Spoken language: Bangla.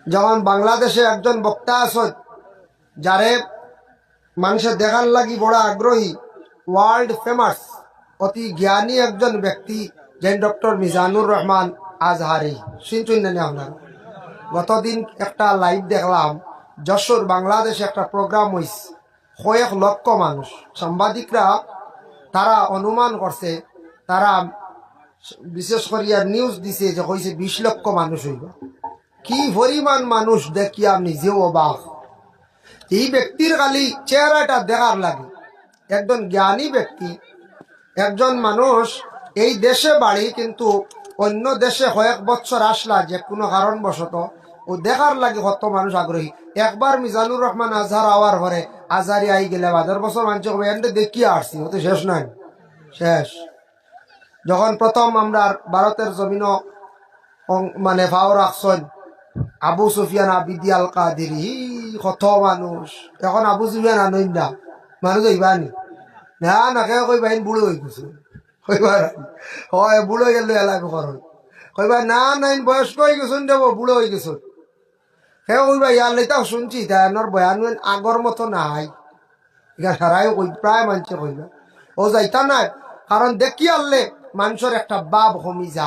যখন বাংলাদেশে একজন বক্তা আছেন যারে মানুষের দেখার লাগি বড় আগ্রহী, ওয়ার্ল্ড ফেমাস, অতি জ্ঞানী একজন ব্যক্তি, যে ডক্টর মিজানুর রহমান আজহারি। শুনছেন না আপনার? গতদিন একটা লাইভ দেখলাম, যশোর বাংলাদেশে একটা প্রোগ্রাম হয়েছে, কয়েক লক্ষ মানুষ। সাংবাদিকরা তারা অনুমান করছে, তারা বিশেষ করিয়া নিউজ দিছে যে হয়েছে 20 লক্ষ মানুষ হইব। কি পরিমাণ মানুষ দেখিয়া নিজেও অবাক। এই ব্যক্তির খালি চেহারাটা দেখার লাগে, একজন জ্ঞানী ব্যক্তি, একজন মানুষ, এই দেশে বাড়ি কিন্তু অন্য দেশে কয়েক বছর আসলা যে কোনো কারণবশত, ও দেখার লাগে কত মানুষ আগ্রহী। একবার মিজানুর রহমান আজহার আওয়ার পরে আজহারি আই গেলে 1000 বছর মানুষ এনতে দেখিয়া আসছি, ও তো শেষ নাই, শেষ। যখন প্রথম আমরা ভারতের জমিন মানে ভাও রাখছেন আবু সুফিয়ান আবিদি আল কাদিরি, কত মানুষ। এখন আবু সুফিয়ান আনইন না, মানুষ হইবানি না, নাকে কইবাইন বুড়ো হয়ে গেছে, কইবার হয় বুড়ো গেলে এলাকা করন, কইবা না নাইন বয়স্ক হয়ে গেছেন দেব, বুড়ো হয়ে গেছেন। হ্যাঁ কইবা ইয়ার লেতাও শুনছি, তার বয়ান আগর মতো নাই, এখানে সারাই কই প্রায় মানুষে কইবা ও যাইতা নাই, কারণ দেখি আনলে মানুষের একটা বাপ কমি যায়।